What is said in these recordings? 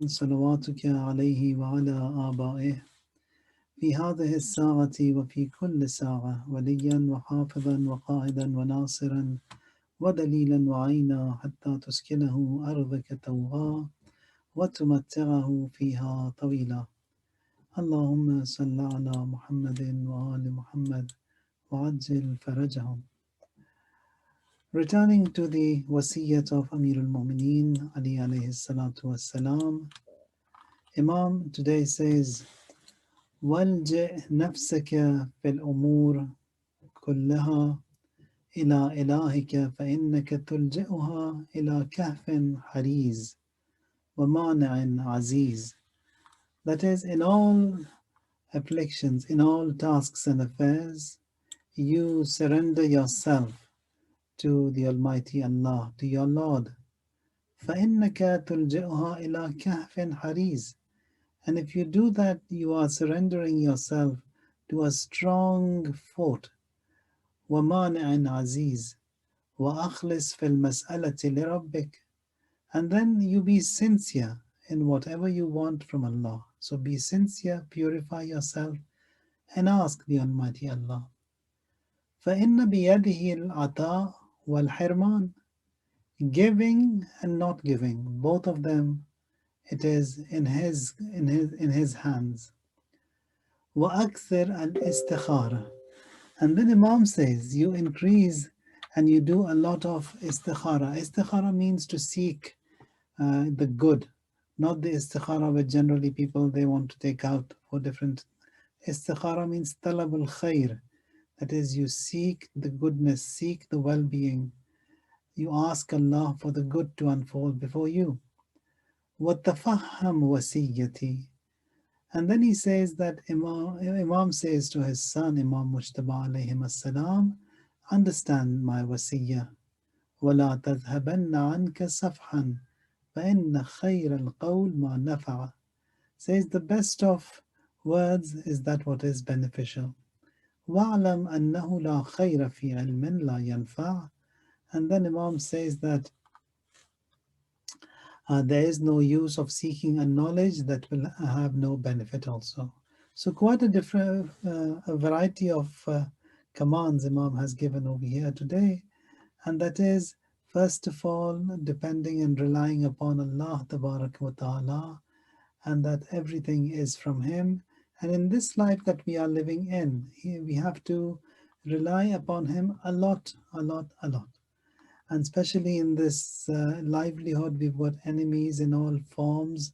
صلواتك عليه وعلى آبائه في هذه الساعة وفي كل ساعة وليا وحافظا وقائدا وناصرا ودليلا وعينا حتى تسكنه أرضك توعا وتمتعه فيها طويلا. اللهم صل على محمد وآل محمد وعجل فرجهم. Returning to the Wasiyat of Amir al-Mu'mineen Ali alayhi salatu wassalam, Imam today says, والجئ نفسك في الأمور كلها إلى إلهك فإنك تلجئها إلى كهف حريز ومانع عزيز. That is, in all afflictions, in all tasks and affairs, you surrender yourself to the Almighty Allah, to your Lord. فإنك تلجئها إلى كهف حريز. And if you do that, you are surrendering yourself to a strong fort. وَمَانِعٍ عَزِيزٍ وَأَخْلِصْ فِي الْمَسْأَلَةِ لِرَبِّكَ. And then you be sincere in whatever you want from Allah. So be sincere, purify yourself, and ask the Almighty Allah. فَإِنَّ بِيَدِهِ الْعَطَاءُ وَالْحِرْمَانُ. Giving and not giving, both of them, it is in his hands. وَأَكْثِرْ الْإِسْتِخَارَةِ. And then Imam says, you increase and you do a lot of istikhara. Istikhara means to seek the good, not the istikhara where generally people they want to take out for different. Istikhara means talab al khair. That is, you seek the goodness, seek the well-being. You ask Allah for the good to unfold before you. وَتَفَهَّمْ وَسِيَّتِي. And then he says that Imam says to his son, Imam Mujtaba alayhim as-salam, understand my wasiyah. وَلَا تَذْهَبَنَّ عَنْكَ صَفْحًا فَإِنَّ خَيْرَ الْقَوْلِ مَا نَفَعَ. Says the best of words is that what is beneficial. وَاعْلَمْ أَنَّهُ لَا خَيْرَ فِي عِلْمٍ لَا يَنْفَعُ. And then Imam says that there is no use of seeking a knowledge that will have no benefit also. So quite a different a variety of commands Imam has given over here today, and that is first of all depending and relying upon Allah Tabarak wa Ta'ala, and that everything is from Him. And in this life that we are living in, we have to rely upon Him a lot, a lot, a lot. And especially in this livelihood, we've got enemies in all forms.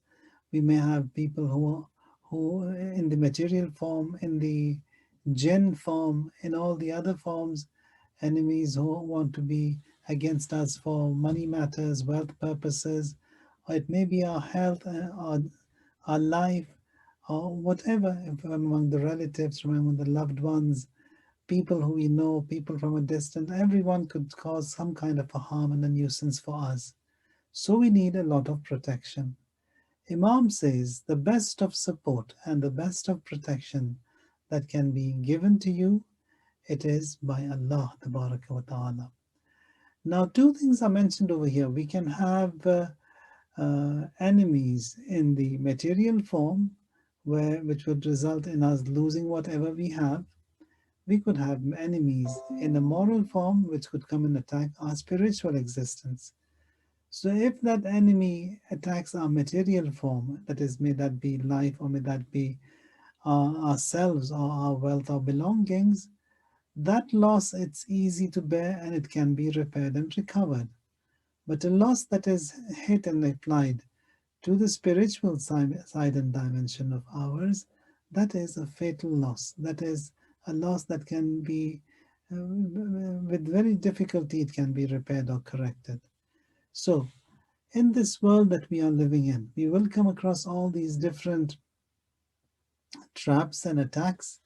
We may have people who in the material form, in the jinn form, in all the other forms, enemies who want to be against us for money matters, wealth purposes, or it may be our health, or our life, or whatever, from among the relatives, from among the loved ones, people who we know, people from a distance, everyone could cause some kind of a harm and a nuisance for us. So we need a lot of protection. Imam says the best of support and the best of protection that can be given to you, it is by Allah Tabaraka wa Ta'ala. Now, two things are mentioned over here. We can have enemies in the material form, which would result in us losing whatever we have. We could have enemies in a moral form, which could come and attack our spiritual existence. So, if that enemy attacks our material form, that is, may that be life or may that be ourselves or our wealth or belongings, that loss it's easy to bear and it can be repaired and recovered. But a loss that is hit and applied to the spiritual side and dimension of ours, that is a fatal loss. That is a loss that can be, with very difficulty, it can be repaired or corrected. So, in this world that we are living in, we will come across all these different traps and attacks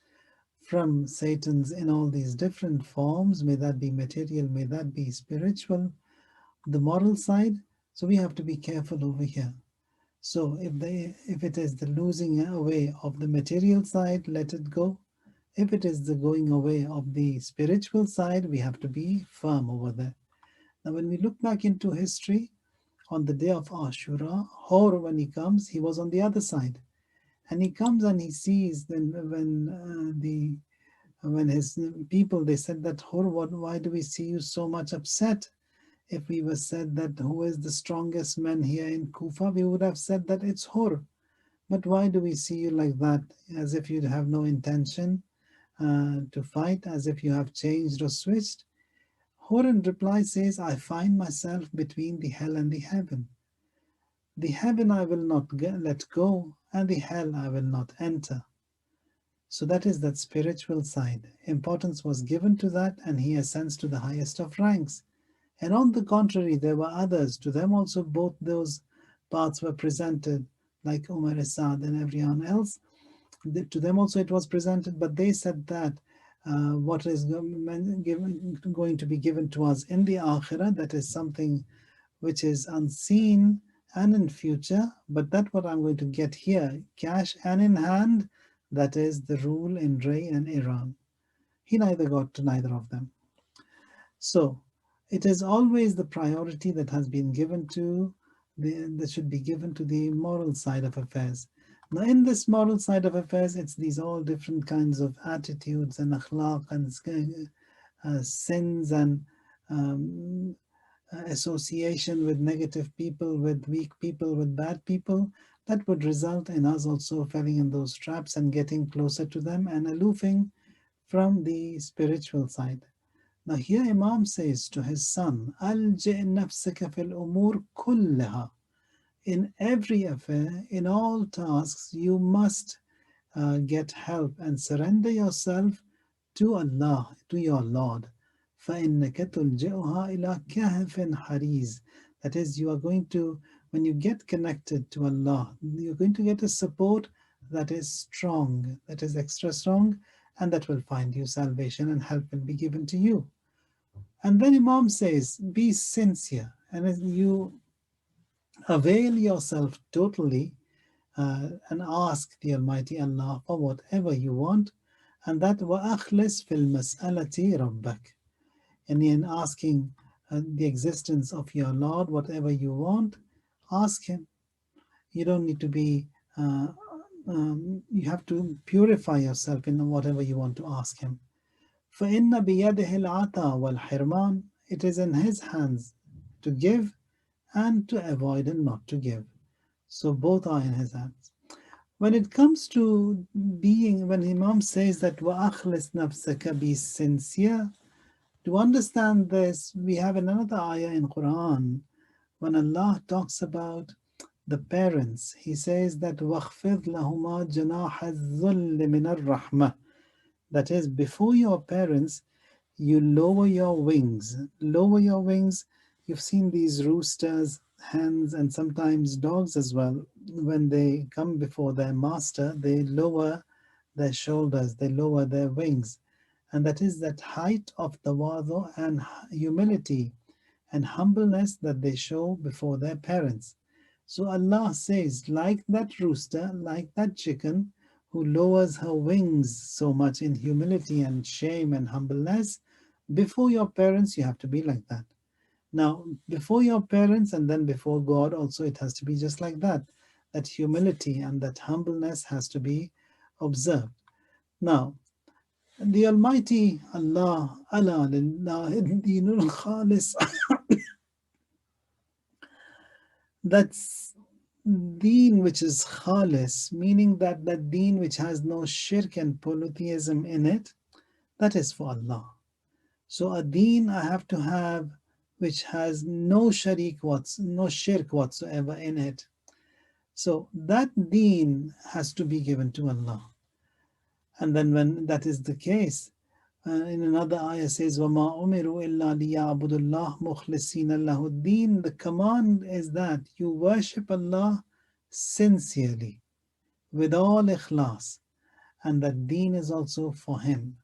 from Satan's in all these different forms. May that be material, may that be spiritual, the moral side. So, we have to be careful over here. So if it is the losing away of the material side, let it go. If it is the going away of the spiritual side, we have to be firm over there. Now, when we look back into history, on the day of Ashura, Hor, when he comes, he was on the other side. And he comes and he sees then when his people, they said that, Hor, why do we see you so much upset? If we were said that who is the strongest man here in Kufa, we would have said that it's Hor. But why do we see you like that, as if you have no intention to fight, as if you have changed or switched? Hor in reply says, I find myself between the hell and the heaven. The heaven I will not let go, and the hell I will not enter. So that is that spiritual side. Importance was given to that, and he ascends to the highest of ranks. And on the contrary, there were others. To them also both those paths were presented, like Umar Asad and everyone else. To them also it was presented, but they said that what is going to be given to us in the Akhirah, that is something which is unseen and in future, but that what I'm going to get here, cash and in hand, that is the rule in Ray and Iran. He neither got to neither of them. So it is always the priority that has been given to that should be given to the moral side of affairs. Now, in this moral side of affairs, it's these all different kinds of attitudes and akhlaq and sins and um, association with negative people, with weak people, with bad people, that would result in us also falling in those traps and getting closer to them and aloofing from the spiritual side. Now here Imam says to his son, Alji nafsaka fil umur kullaha. In every affair, in all tasks, you must get help and surrender yourself to Allah, to your Lord. فَإِنَّكَ تُلْجِئُهَا إِلَى كَهْفٍ حَرِيزٍ. That is, you are going to, when you get connected to Allah, you're going to get a support that is strong, that is extra strong, and that will find you salvation and help will be given to you. And then Imam says, be sincere, and as you avail yourself totally and ask the Almighty Allah for whatever you want, and that وَأَخْلِصْ فِي الْمَسْأَلَةِ رَبَّكَ. And in asking the existence of your Lord, whatever you want, ask Him. You don't need to be, you have to purify yourself in whatever you want to ask Him. فَإِنَّ بِيَدِهِ الْعَطَى وَالْحِرْمَانِ. It is in His hands to give and to avoid and not to give. So both are in His hands. When it comes to being, when Imam says that وَأَخْلِصْ نَفْسَكَ, be sincere, to understand this, we have another ayah in Quran when Allah talks about the parents. He says that وَخْفِضْ لَهُمَا جَنَاحَ الذُّلِّ مِنَ الرَّحْمَةِ. That is, before your parents, you lower your wings. Lower your wings. You've seen these roosters, hens, and sometimes dogs as well. When they come before their master, they lower their shoulders, they lower their wings. And that is that height of tawadhu and humility and humbleness that they show before their parents. So Allah says, like that rooster, like that chicken who lowers her wings so much in humility and shame and humbleness, before your parents, you have to be like that. Now, before your parents and then before God, also it has to be just like that. That humility and that humbleness has to be observed. Now, the Almighty Allah, Allah lillahi dinul khalis, that's deen which is khalis, meaning that that deen which has no shirk and polytheism in it, that is for Allah. So a deen I have to have which has no no shirk whatsoever in it. So that deen has to be given to Allah. And then when that is the case, in another ayah says, وَمَا أُمِرُوا إِلَّا لِيَعْبُدُوا اللَّهَ مُخْلِصِينَ لَهُ الدِّينَ. The command is that you worship Allah sincerely, with all ikhlas, and that deen is also for Him.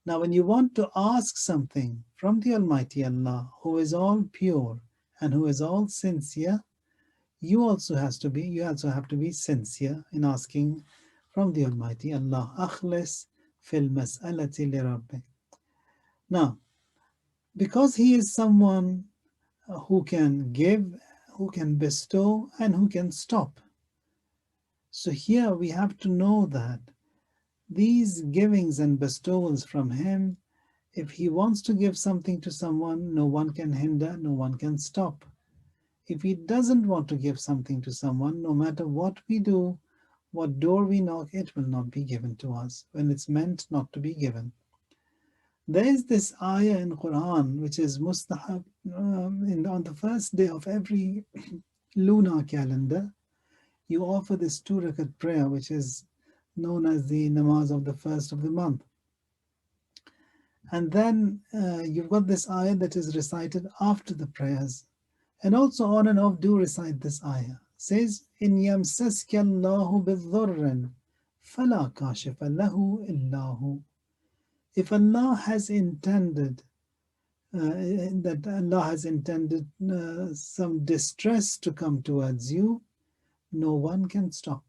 Now, when you want to ask something from the Almighty Allah, who is all pure and who is all sincere, you also have to be sincere in asking from the Almighty Allah. أخلص في المسألة لربك. Now, because He is someone who can give, who can bestow and who can stop. So here we have to know that these givings and bestowals from Him, if He wants to give something to someone, no one can hinder, no one can stop. If He doesn't want to give something to someone, no matter what we do, what door we knock, it will not be given to us when it's meant not to be given. There is this ayah in Quran which is mustahab on the first day of every lunar calendar. You offer this 2 rakat prayer, which is known as the namaz of the first of the month. And then you've got this ayah that is recited after the prayers. And also on and off do recite this ayah. It says, إِن يَمْسَسْكَ اللَّهُ بِالضُّرٍّ فَلَا كَاشِفَ لَهُ إِلَّا هُ. If Allah has intended some distress to come towards you, no one can stop.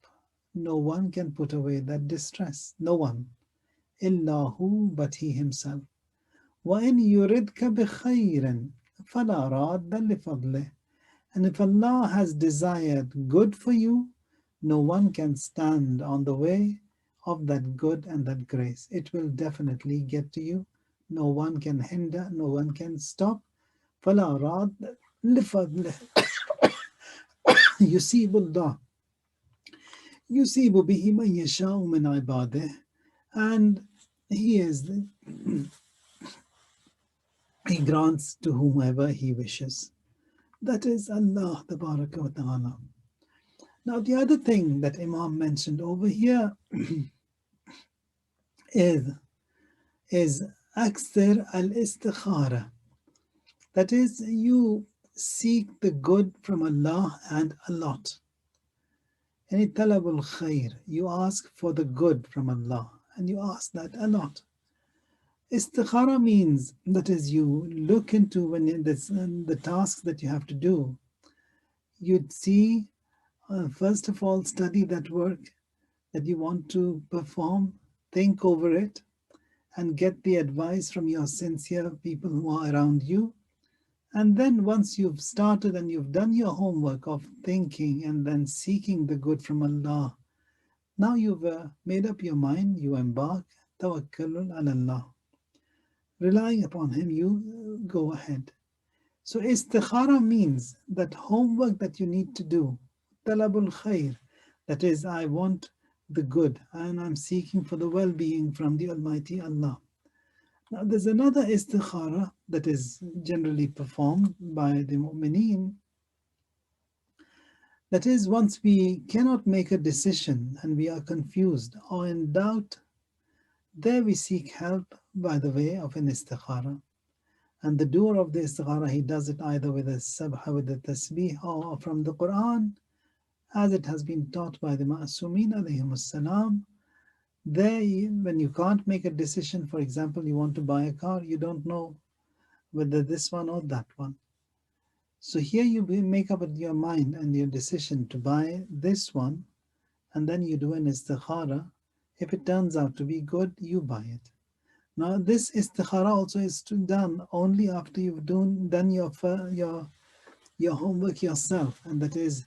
No one can put away that distress. No one. إِلَّا هُ, but He Himself. وَإِن يُرِدْكَ بِخَيْرٍ فَلَا رَادَّ لِفَضْلِهِ. And if Allah has desired good for you, no one can stand on the way of that good and that grace. It will definitely get to you. No one can hinder, no one can stop. فَلَا رَادَّ لِفَضْلِهِ يُصِيبُ اللَّهُ يُصِيبُ بِهِ مَن يَشَاءُ مِنْ عِبَادِهِ. And He grants to whomever He wishes. That is Allah Tabaraka wa Ta'ala. Now the other thing that Imam mentioned over here is Aksir al-Istikhara. That is, you seek the good from Allah and a lot. Any talabul khair, you ask for the good from Allah and you ask that a lot. Istikhara means, that is, you look into the tasks that you have to do. You'd see, first of all, study that work that you want to perform, think over it, and get the advice from your sincere people who are around you. And then once you've started and you've done your homework of thinking and then seeking the good from Allah, now you've made up your mind, you embark, tawakkalun ala Allah. Relying upon Him, you go ahead. So istikhara means that homework that you need to do, talabul khair, that is, I want the good and I'm seeking for the well-being from the Almighty Allah. Now there's another istikhara that is generally performed by the mu'mineen. That is, once we cannot make a decision and we are confused or in doubt, there we seek help by the way of an istikhara. And the doer of the istikhara, he does it either with a sabha, with a tasbih, or from the Quran, as it has been taught by the Ma'asumeen alayhimus salam. There, when you can't make a decision, for example, you want to buy a car, you don't know whether this one or that one. So here you make up your mind and your decision to buy this one, and then you do an istikhara. If it turns out to be good, you buy it. Now this istikhara also is done only after you've done your homework yourself, and that is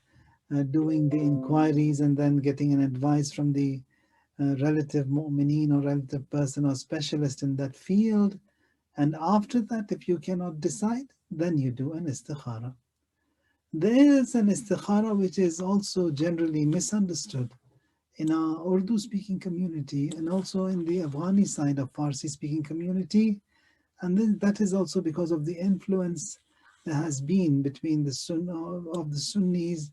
doing the inquiries and then getting an advice from the relative mu'mineen or relative person or specialist in that field. And after that, if you cannot decide, then you do an istikhara. There is an istikhara which is also generally misunderstood in our Urdu speaking community and also in the Afghani side of Farsi speaking community. And then that is also because of the influence there has been between the Sunnis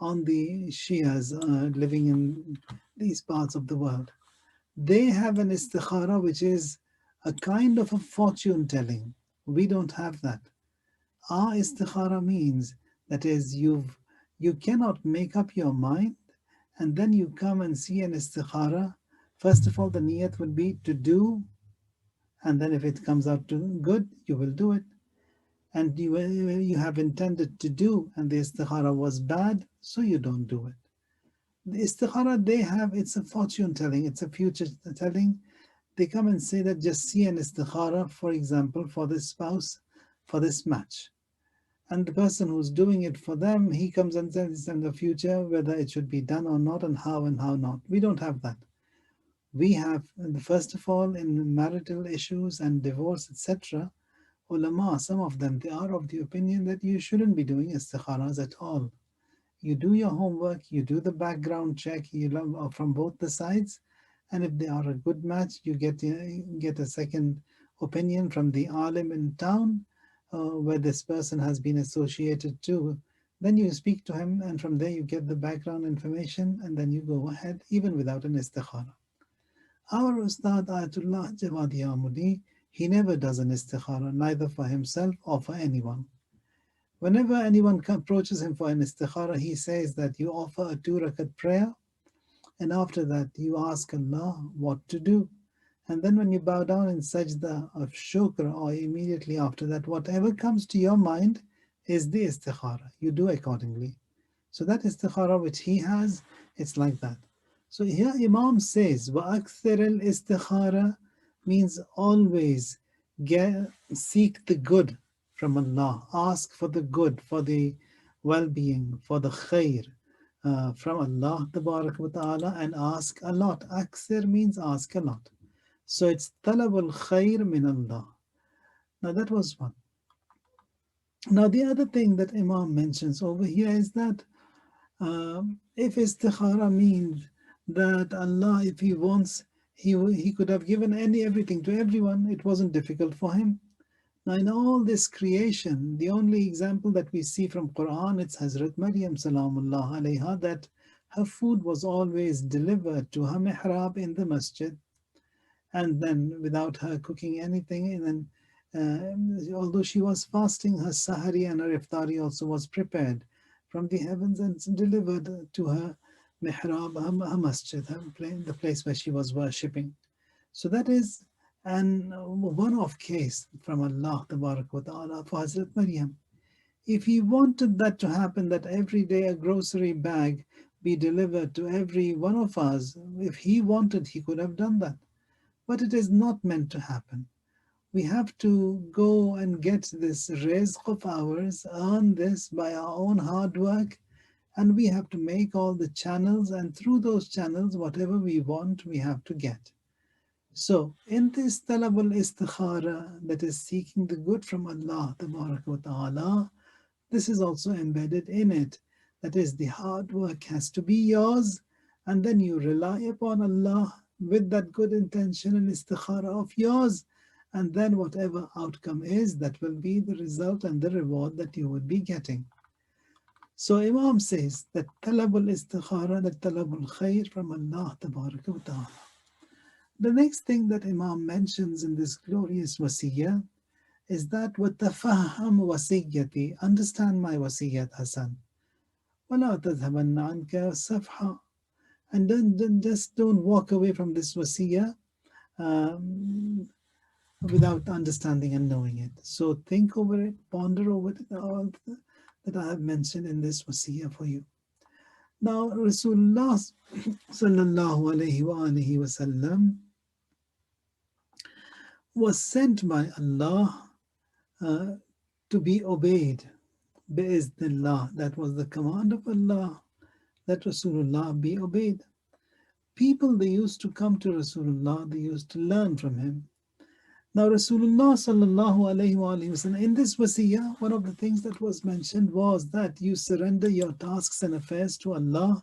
on the Shias living in these parts of the world. They have an istikhara which is a kind of a fortune telling. We don't have that. Our istikhara means, that is, you cannot make up your mind and then you come and see an istikhara. First of all, the niyat would be to do, and then if it comes out to good, you will do it. And you have intended to do, and the istikhara was bad, so you don't do it. The istikhara they have, it's a fortune telling, it's a future telling. They come and say that just see an istikhara, for example, for this spouse, for this match. And the person who's doing it for them, he comes and says in the future whether it should be done or not, and how not. We don't have that. We have, first of all, in marital issues and divorce, etc., ulama, some of them, they are of the opinion that you shouldn't be doing istikharas at all. You do your homework, you do the background check, you love from both the sides, and if they are a good match, you get a second opinion from the alim in town where this person has been associated to. Then you speak to him, and from there you get the background information, and then you go ahead, even without an istikhara. Our Ustad Ayatullah Jawadi Amudi, he never does an istikhara, neither for himself or for anyone. Whenever anyone approaches him for an istikhara, he says that you offer a 2 rakat prayer, and after that you ask Allah what to do. And then when you bow down in sajda of shukr, or immediately after that, whatever comes to your mind is the istikhara. You do accordingly. So that istikhara which he has, it's like that. So here Imam says, وَأَكْثِرِ الْإِسْتِخَارَ means always seek the good from Allah. Ask for the good, for the well-being, for the khair from Allah Tabarak wa Ta'ala, and ask a lot. Aksir means ask a lot. So it's talabul khair min Allah. Now that was one. Now the other thing that Imam mentions over here is that if istikhara means that Allah, if He wants, He could have given everything to everyone. It wasn't difficult for Him. Now in all this creation, the only example that we see from Quran, it's Hazrat Maryam Salamullah alayha, that her food was always delivered to her mihrab in the masjid, and then without her cooking anything, and then although she was fasting, her sahari and her iftari also was prepared from the heavens and delivered to her mihrab, her masjid, the place where she was worshipping. So that is an one-off case from Allah Tabarak wa Ta'ala for Hazrat Maryam. If He wanted that to happen, that every day a grocery bag be delivered to every one of us, if He wanted, He could have done that. But it is not meant to happen. We have to go and get this rizq of ours, earn this by our own hard work, and we have to make all the channels, and through those channels, whatever we want, we have to get. So, in this talabul istikhara, that is seeking the good from Allah wa Ta'ala, this is also embedded in it. That is, the hard work has to be yours, and then you rely upon Allah with that good intention and istikhara of yours, and then whatever outcome is, that will be the result and the reward that you would be getting. So Imam says that talabul istikhara, that talabul khair from Allah wa Ta'ala. The next thing that Imam mentions in this glorious wasiyah is that وَتَفَهَّمْ وَسِيَّتِي, understand my wasiyat, Hassan. وَلَا تَذْهَبَنَّ عَنْكَ صَفْحًا, and then just don't walk away from this wasiyah without understanding and knowing it. So think over it, ponder over it, all that I have mentioned in this wasiyah for you. Now Rasulullah sallallahu alayhi wa alihi wasallam was sent by Allah to be obeyed. Bi'iznillah, that was the command of Allah, that Rasulullah be obeyed. People, they used to come to Rasulullah, they used to learn from him. Now Rasulullah sallallahu alayhi wa sallam, in this wasiyah, one of the things that was mentioned was that you surrender your tasks and affairs to Allah,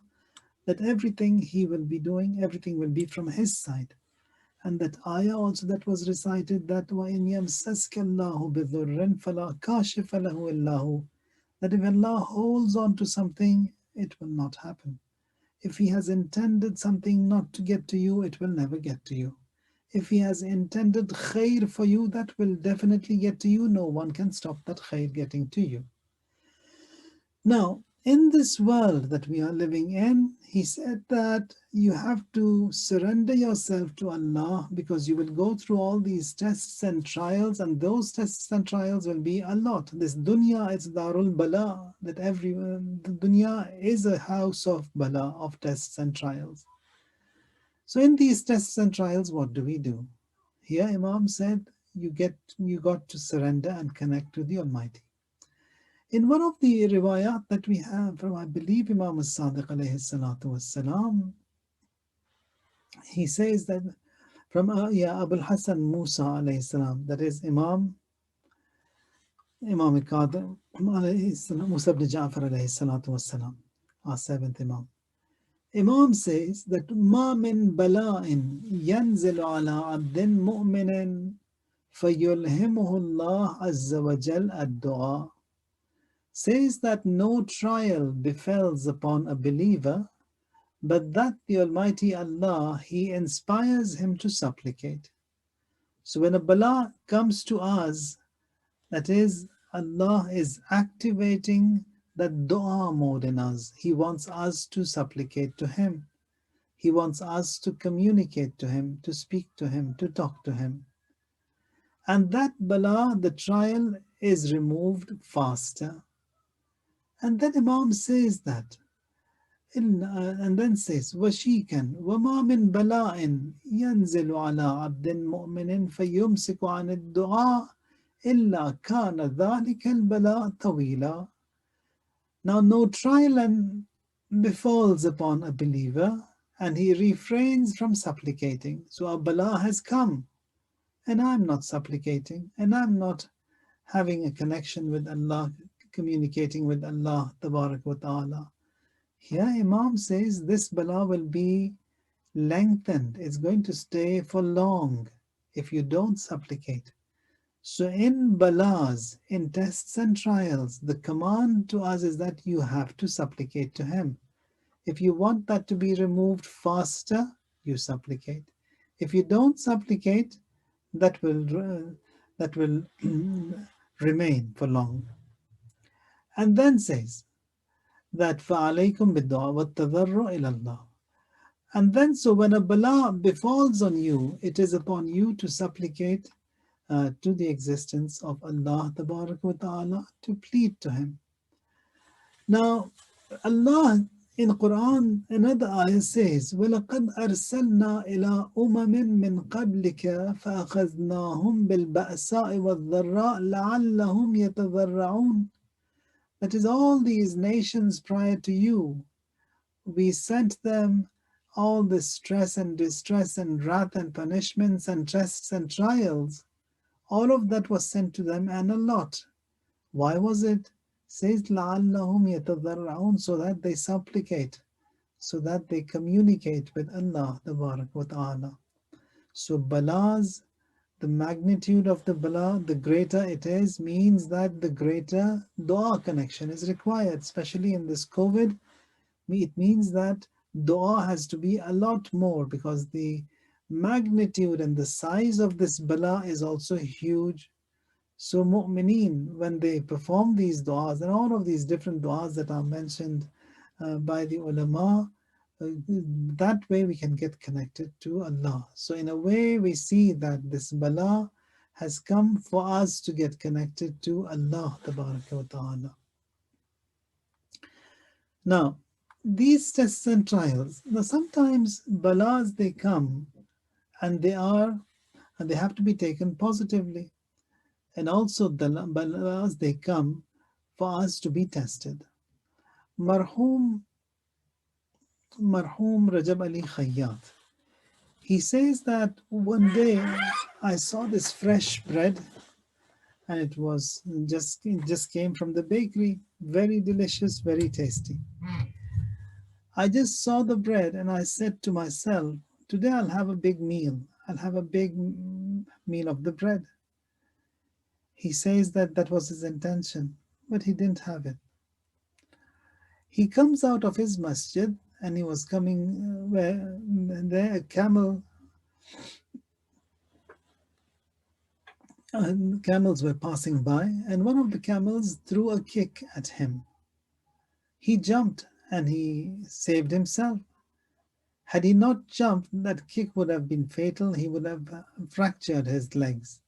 that everything He will be doing, everything will be from His side. And that ayah also that was recited, that وَإِنْ يَمْسَسْكَ اللَّهُ بِضُرٍّ فَلَا كَاشِفَ لَهُ إِلَّا هُ, that if Allah holds on to something, it will not happen. If He has intended something not to get to you, it will never get to you. If He has intended khair for you, that will definitely get to you. No one can stop that khair getting to you. Now, in this world that we are living in, He said that you have to surrender yourself to Allah, because you will go through all these tests and trials, and those tests and trials will be a lot. This dunya is darul bala, that the dunya is a house of bala, of tests and trials. So in these tests and trials, what do we do? Here Imam said, you got to surrender and connect to the Almighty. In one of the riwayat that we have from, I believe, Imam al-Sadiq alayhi salatu wassalam, he says that from Abul Hassan Musa alayhi salam, that is Imam al-Qadim alayhi salam, Musa ibn Ja'far alayhi salatu wassalam, our seventh Imam. Imam says that ما من بلاء ينزل على عبد مؤمن فيلهمه الله عز وجل الدعاء, says that no trial befalls upon a believer, but that the Almighty Allah, He inspires him to supplicate. So when a bala comes to us, that is, Allah is activating that dua mode in us. He wants us to supplicate to Him. He wants us to communicate to Him, to speak to Him, to talk to Him. And that bala, the trial, is removed faster. And then Imam says that, and then says, وَشِيكًا وَمَا مِن بَلَاءٍ يَنزِلُ عَلَىٰ عَبْدٍ مُؤْمِنٍ فَيُمْسِكُ عَنِ الدُّعَاءِ إِلَّا كَانَ ذَلِكَ الْبَلَاء طَوِيلًا. Now no trial befalls upon a believer, and he refrains from supplicating. So a bala has come, and I'm not supplicating, and I'm not having a connection with Allah, communicating with Allah Tabarak wa Ta'ala. Here Imam says this bala will be lengthened. It's going to stay for long if you don't supplicate. So in balas, in tests and trials, the command to us is that you have to supplicate to Him. If you want that to be removed faster, you supplicate. If you don't supplicate, that will remain for long. And then says that فَعَلَيْكُمْ بِالدُّعَاءِ وَالتَّضَرُّعِ إِلَى اللَّهِ. And then so when a bala befalls on you, it is upon you to supplicate to the existence of Allah Tabarak wa Ta'ala, to plead to Him. Now Allah in Quran, another ayah says, وَلَقَدْ أَرْسَلْنَا إِلَىٰ أُمَمٍ مِّن قَبْلِكَ فَأَخَذْنَاهُمْ بِالْبَأْسَاءِ وَالضَّرَّاءِ لَعَلَّهُمْ يَتَضَرَّعُونَ. That is, all these nations prior to you, we sent them all the stress and distress and wrath and punishments and tests and trials. All of that was sent to them, and a lot. Why was it? Says لَعَلَّهُمْ يَتَضَرَّعُونَ, so that they supplicate, so that they communicate with Allah Tabarak wa Ta'ala. So balas, the magnitude of the bala, the greater it is, means that the greater dua connection is required, especially in this COVID. It means that dua has to be a lot more, because the magnitude and the size of this bala is also huge. So mu'mineen, when they perform these du'as, and all of these different du'as that are mentioned by the ulama, that way we can get connected to Allah. So in a way we see that this bala has come for us to get connected to Allah Tabaraka wa Ta'ala. Now, these tests and trials, now sometimes balas, they come and they have to be taken positively. And also the balas, they come for us to be tested. Marhum Rajab Ali Khayyat, he says that one day I saw this fresh bread, and it just came from the bakery, very delicious, very tasty. I just saw the bread and I said to myself, today I'll have a big meal. I'll have a big meal of the bread. He says that that was his intention, but he didn't have it. He comes out of his masjid, and he was coming where there camels were passing by, and one of the camels threw a kick at him. He jumped and he saved himself. Had he not jumped, that kick would have been fatal. He would have fractured his legs.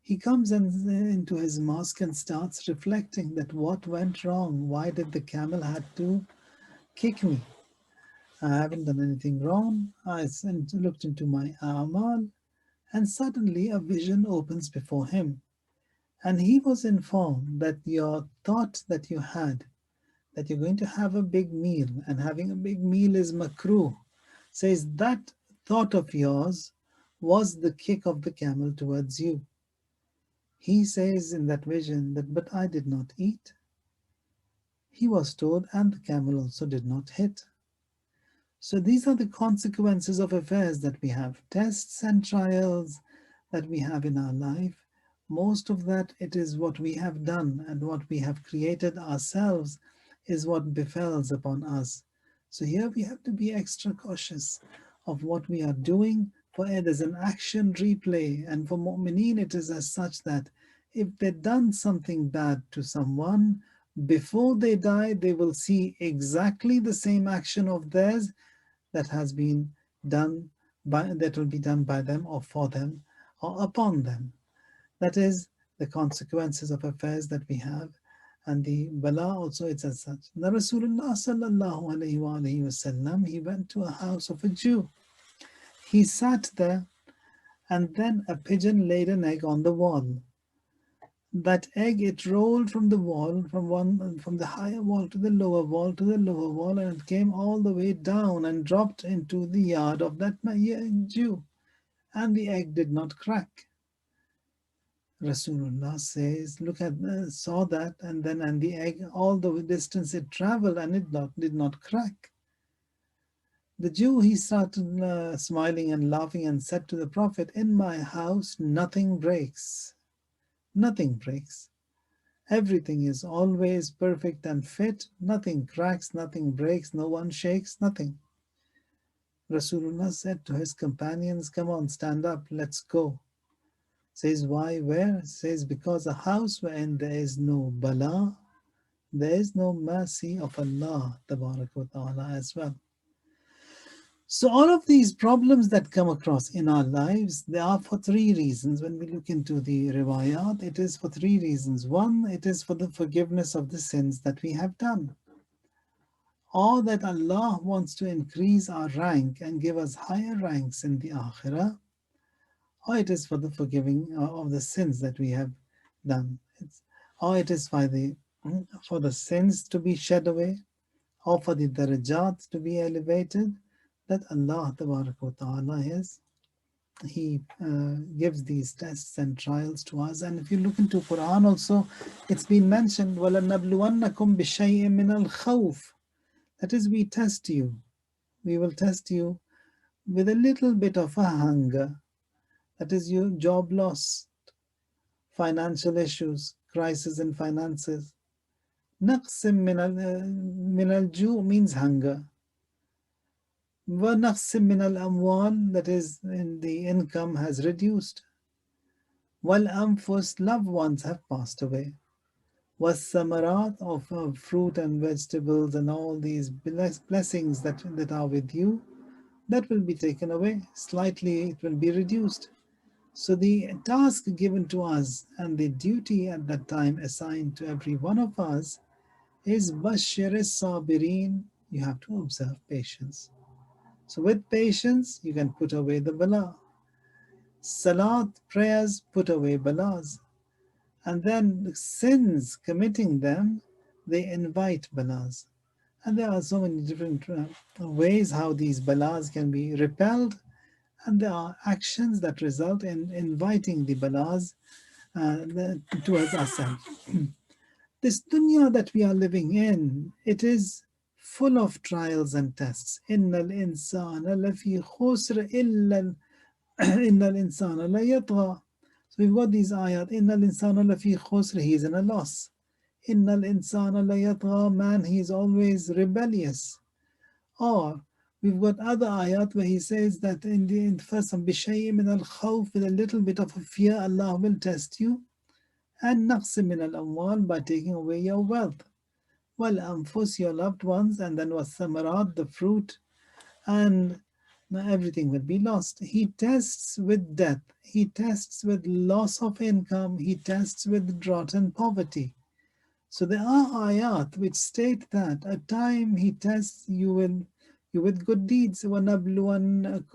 He comes into his mosque and starts reflecting that what went wrong? Why did the camel had to kick me? I haven't done anything wrong. I looked into my amal, and suddenly a vision opens before him. And he was informed that your thought that you had, that you're going to have a big meal, and having a big meal is makruh, says that thought of yours was the kick of the camel towards you. He says in that vision that, but I did not eat. He was told, and the camel also did not hit. So these are the consequences of affairs that we have, tests and trials that we have in our life. Most of that, it is what we have done and what we have created ourselves is what befalls upon us. So here we have to be extra cautious of what we are doing, for it is an action replay. And for mu'mineen, it is as such that if they've done something bad to someone, before they die, they will see exactly the same action of theirs that has been done by, that will be done by them or for them or upon them. That is the consequences of affairs that we have. And the bala also, it's as such. Now Rasulullah sallallahu alayhi wa alayhi wasallam, he went to a house of a Jew. He sat there, and then a pigeon laid an egg on the wall. That egg, it rolled from the wall, from the higher wall to the lower wall to the lower wall, and it came all the way down and dropped into the yard of that Jew, and the egg did not crack. Rasulullah says, look at, saw that, and the egg, all the distance it traveled, and it did not crack. The Jew, he started smiling and laughing and said to the Prophet, in my house nothing breaks. Nothing breaks. Everything is always perfect and fit. Nothing cracks, nothing breaks, no one shakes, nothing. Rasulullah said to his companions, come on, stand up, let's go. Says, why, where? Says, because a house wherein there is no bala, there is no mercy of Allah Tabarak wa Ta'ala as well. So all of these problems that come across in our lives, they are for three reasons. When we look into the riwayat, it is for three reasons. One, it is for the forgiveness of the sins that we have done, or that Allah wants to increase our rank and give us higher ranks in the akhirah, or it is for the forgiving of the sins that we have done. Or it is for the sins to be shed away, or for the darajat to be elevated, that Allah Ta'ala is. He gives these tests and trials to us. And if you look into Quran also, it's been mentioned, وَلَنَبْلُوَنَّكُمْ بِشَيْءٍ مِّنَ الْخَوْفِ. That is, we test you. We will test you with a little bit of a hunger. That is, your job loss, financial issues, crisis in finances. نَقْسٍ مِّنَ الْجُوءِ means hunger. وَنَقْسٍ مِّنَ الْأَمْوَالِ, that is, in the income has reduced. وَالْأَنفُسِ, loved ones have passed away. وَالثَّمَرَاتِ, of fruit and vegetables and all these blessings that are with you, that will be taken away. Slightly it will be reduced. So the task given to us and the duty at that time assigned to every one of us is Bashir Sabirin. You have to observe patience. So with patience, you can put away the bala. Salat, prayers, put away balas. And then sins, committing them, they invite balas. And there are so many different ways how these balas can be repelled. And there are actions that result in inviting the balas towards ourselves. This dunya that we are living in, it is full of trials and tests. إِنَّ الْإِنسَانَ لَفِي خُسْرٍ إِلَّا إِنَّ الْإِنسَانَ لَيَطْغَى. So we've got these ayat. إِنَّ الْإِنسَانَ لَفِي خُسْرٍ, he is in a loss. إِنَّ الْإِنسَانَ لَيَطْغَى, man, he is always rebellious. Or we've got other ayat where he says that in the first one, بِشَيْءٍ مِنَ الْخَوْفِ, with a little bit of a fear, Allah will test you. And نَقْسٍ مِنَ الْأَمْوَالِ, by taking away your wealth. وَالْأَنفُسِ, your loved ones. And then وَالثَّمَرَاتِ, the fruit. And everything will be lost. He tests with death. He tests with loss of income. He tests with drought and poverty. So there are ayat which state that at time he tests you with good deeds. وَنَبْلُوَكُمْ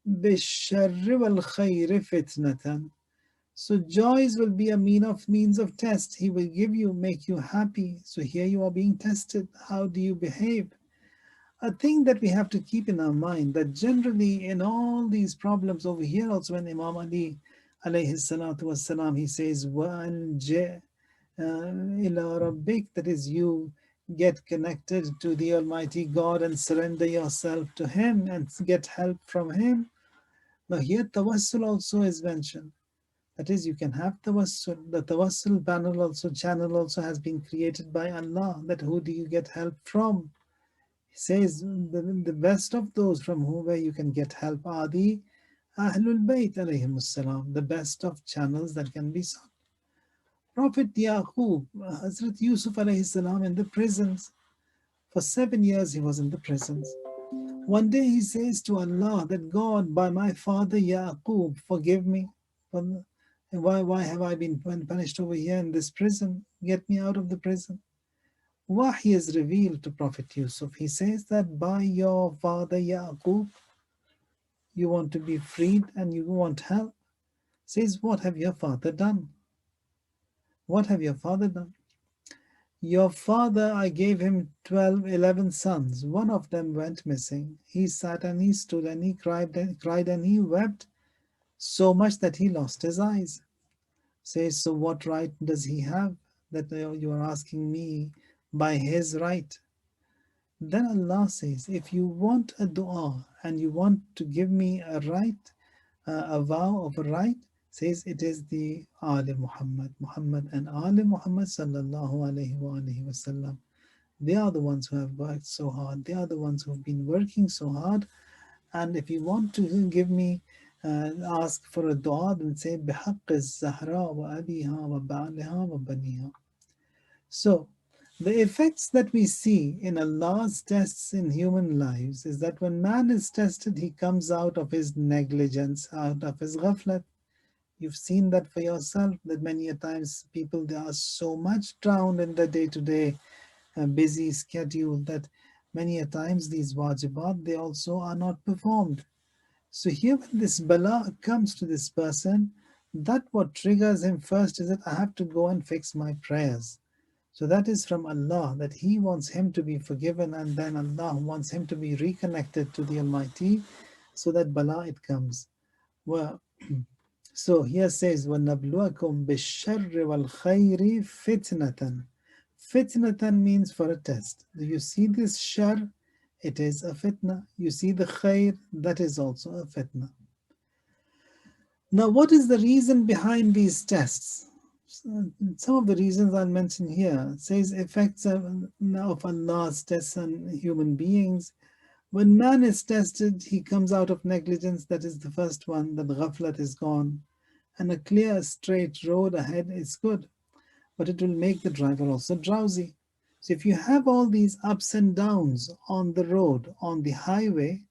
بِالشَّرِّ وَالْخَيْرِ فِتْنَةً. So joys will be a means of test. He will give you, make you happy. So here you are being tested. How do you behave? A thing that we have to keep in our mind, that generally in all these problems over here, also when Imam Ali alayhi salatu wasalam, he says, وَأَلْجِئْ ila rabbik, that is, you get connected to the Almighty God and surrender yourself to Him and get help from Him. Now here tawassul also is mentioned. That is, you can have tawassul. The tawassul channel also has been created by Allah. That who do you get help from? He says the best of those from whom you can get help are the Ahlul Bayt alayhimus salam, the best of channels that can be sought. Prophet Yaqub, Hazrat Yusuf alayhi salam in the prisons. For 7 years he was in the prisons. One day he says to Allah that God, by my father Yaqub, forgive me. Why have I been punished over here in this prison? Get me out of the prison. Wahy is revealed to Prophet Yusuf. He says that by your father Yaqub, you want to be freed and you want help. Says, what have your father done? What have your father done? Your father, I gave him 12, 11 sons. One of them went missing. He sat and he stood and he cried and he wept so much that he lost his eyes. Says, so what right does he have that you are asking me by his right? Then Allah says, if you want a dua and you want to give me a right, a vow of a right, says it is the Ali Muhammad, Muhammad and Ali Muhammad sallallahu alayhi wa alayhi wasallam. They are the ones who have worked so hard. They are the ones who have been working so hard. And if you want to give me, ask for a dua, then say بحق الزهراء وأبيها وبعلها وبنيها. So, the effects that we see in Allah's tests in human lives is that when man is tested, he comes out of his negligence, out of his ghaflat. You've seen that for yourself, that many a times people, they are so much drowned in the day-to-day busy schedule that many a times these wajibat, they also are not performed. So here when this bala comes to this person, that what triggers him first is that I have to go and fix my prayers. So that is from Allah, that He wants him to be forgiven, and then Allah wants him to be reconnected to the Almighty, so that bala it comes. Well, so here says, وَنَبْلُوَكُمْ بِالشَّرِّ وَالْخَيْرِ فِتْنَةً. Fitnatan means for a test. Do you see this shar? It is a fitna. You see the khair? That is also a fitna. Now, what is the reason behind these tests? Some of the reasons I'll mention here. It says effects of Allah's tests on human beings. When man is tested, he comes out of negligence. That is the first one, that ghaflat is gone. And a clear, straight road ahead is good. But it will make the driver also drowsy. So if you have all these ups and downs on the road, on the highway,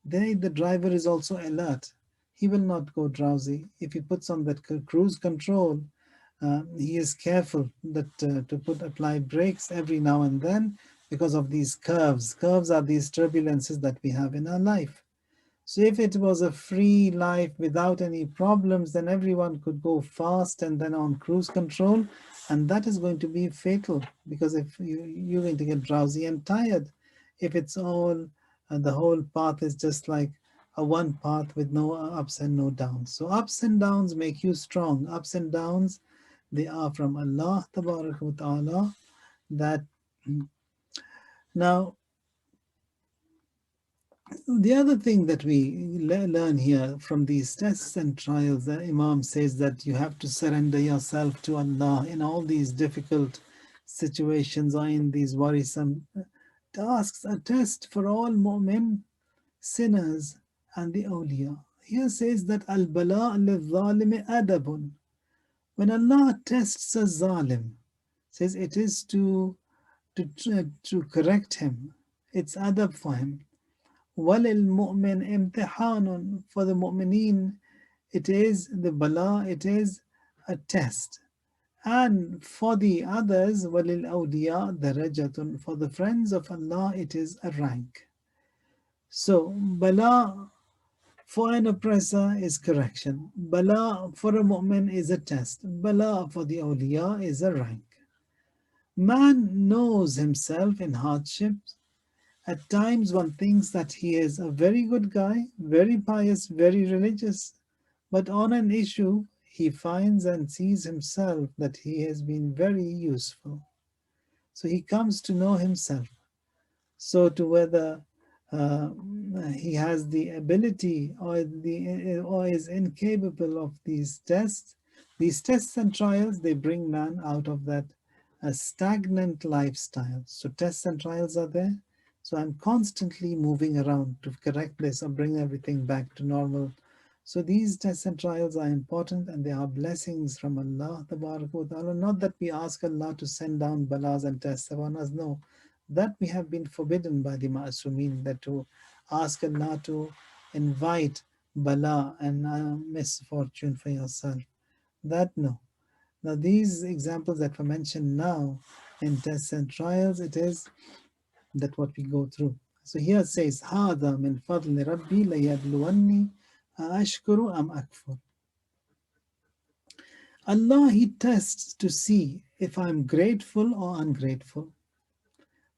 then the driver is also alert. He will not go drowsy. If he puts on that cruise control, he is careful that to apply brakes every now and then because of these curves. Curves are these turbulences that we have in our life. So if it was a free life without any problems, then everyone could go fast and then on cruise control, and that is going to be fatal, because if you're going to get drowsy and tired. If it's all, the whole path is just like a one path with no ups and no downs. So ups and downs make you strong. Ups and downs, they are from Allah Tabaraka wa Ta'ala. That now, the other thing that we learn here from these tests and trials, the Imam says that you have to surrender yourself to Allah in all these difficult situations or in these worrisome tasks. A test for all mu'min, sinners and the awliya. Here says that al-bala lil-zalimi adabun. When Allah tests a zalim, says it is to correct him. It's adab for him. وَلِلْمُؤْمِنِ امْتِحَانٌ. For the mu'mineen, it is the bala, it is a test. And for the others, وَلِلْأَوْلِيَا دَرَجَةٌ. For the friends of Allah, it is a rank. So, bala For an oppressor is correction. Bala for a mu'min is a test. Bala for the awliya is a rank. Man knows himself in hardships. At times one thinks that he is a very good guy, very pious, very religious. But on an issue, he finds and sees himself that he has been very useful. So he comes to know himself. So to whether uh, he has the ability or is incapable of these tests and trials, they bring man out of that stagnant lifestyle. So tests and trials are there. So I'm constantly moving around to correct this or bring everything back to normal. So these tests and trials are important and they are blessings from Allah Ta'ala. Not that we ask Allah to send down balas and tests upon us. No, that we have been forbidden by the Ma'asumin, that to ask Allah to invite bala and misfortune for yourself. That no. Now these examples that were mentioned now in tests and trials, it is that what we go through. So here it says, هذا من فضل ربي ليبلوني أشكر أم أكفر. Allah, He tests to see if I'm grateful or ungrateful.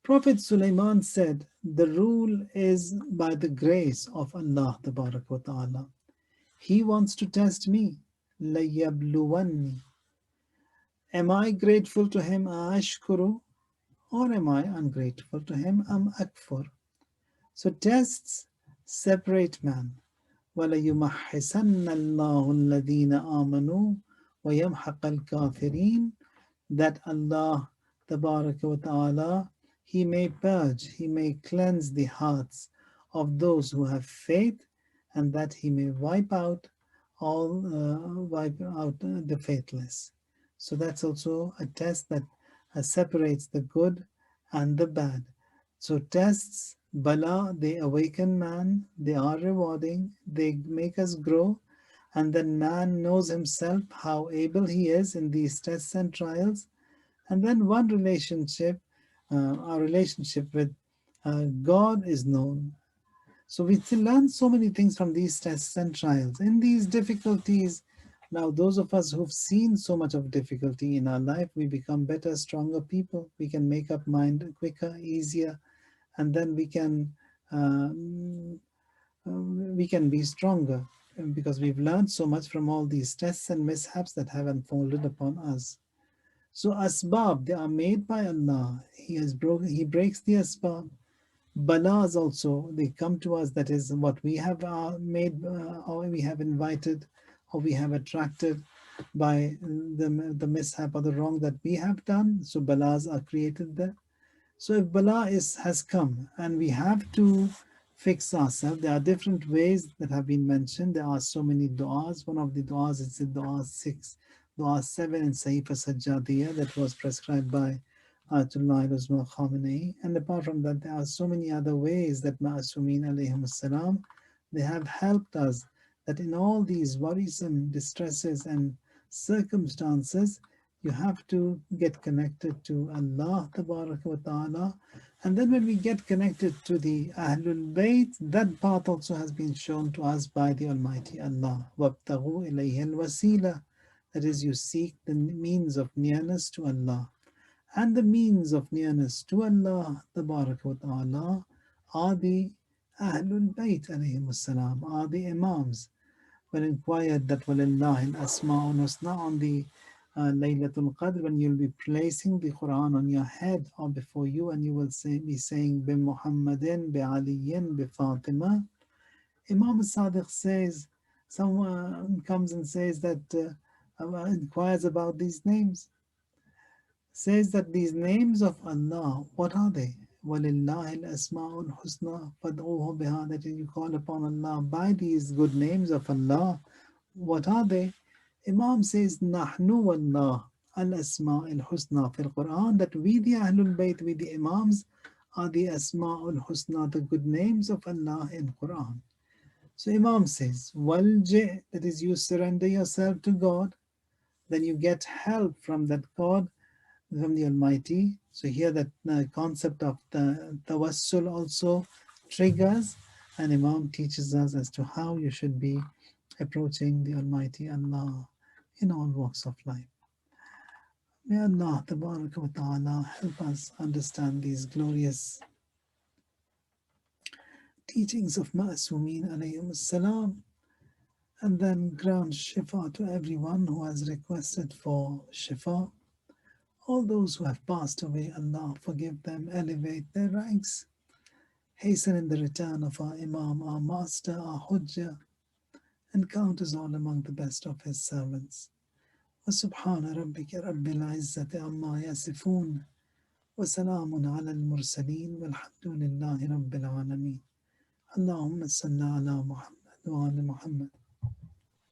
Prophet Sulaiman said, the rule is by the grace of Allah Ta'ala. He wants to test me. لَيَبْلُوَنِّي. Am I grateful to Him, ashkuru, or am I ungrateful to Him, am akfur? So tests separate man. وَلَيُمَحِّسَنَّ اللَّهُ الَّذِينَ آمَنُوا وَيَمْحَقَ الْكَافِرِينَ. That Allah Ta'ala, He may purge, He may cleanse the hearts of those who have faith, and that He may wipe out the faithless. So that's also a test that separates the good and the bad. So tests, bala, they awaken man, they are rewarding, they make us grow, and then man knows himself how able he is in these tests and trials. And then one relationship, our relationship with God is known. So we still learn so many things from these tests and trials. In these difficulties, now those of us who've seen so much of difficulty in our life, we become better, stronger people. We can make up mind quicker, easier, and then we can be stronger because we've learned so much from all these tests and mishaps that have unfolded upon us. So asbab, they are made by Allah. He breaks the asbab. Balas also, they come to us, that is what we have made or we have invited or we have attracted by the mishap or the wrong that we have done. So balas are created there. So if bala has come and we have to fix ourselves, there are different ways that have been mentioned. There are so many du'as. One of the du'as is the dua 7 in Sahifa Sajjadiyya that was prescribed by Ayatollah Uzma Khamenei. And apart from that, there are so many other ways that Ma'asumin alayhim salam, they have helped us that in all these worrisome distresses and circumstances, you have to get connected to Allah Ta'ala. And then when we get connected to the Ahlul Bayt, that path also has been shown to us by the Almighty Allah. وَابْتَغُوا إِلَيْهِ الْوَسِيلَةِ. That is, you seek the means of nearness to Allah. And the means of nearness to Allah Ta'ala are the Ahlul Bayt alayhim salam, are the Imams. When inquired that وَلِلَّهِ الْأَسْمَاءُ الْحُسْنَى on the Laylatul Qadr, when you'll be placing the Quran on your head or before you, and you will be saying bi Muhammadin, bi Aliyin, bi Fatima. Imam Sadiq says, someone comes and says that inquires about these names, says that these names of Allah, what are they? وَلِلَّهِ الْأَسْمَاءُ الْحُسْنَى فَادْعُوهُ بِهَا. That is, you call upon Allah by these good names of Allah. What are they? Imam says, نَحْنُ وَاللَّهِ الْأَسْمَاءِ الْحُسْنَى في Quran, that we the Ahlul Bayt, we the Imams, are the Asma'ul Husna, the good names of Allah in Quran. So Imam says, وَالْجِئ, that is, you surrender yourself to God, then you get help from that God, from the Almighty. So here that concept of the tawassul also triggers, And Imam teaches us as to how you should be approaching the Almighty Allah in all walks of life. May Allah Tabaraka wa Ta'ala help us understand these glorious teachings of Ma'asumeen alayhim salam, and then grant Shifa to everyone who has requested for Shifa. All those who have passed away, Allah forgive them, elevate their ranks, hasten in the return of our Imam, our Master, our Hujjah, and count us all among the best of His servants. وسبحان ربك رب العزة عما يصفون وسلام على المرسلين والحمد لله رب العالمين. اللهم صل على محمد وآل محمد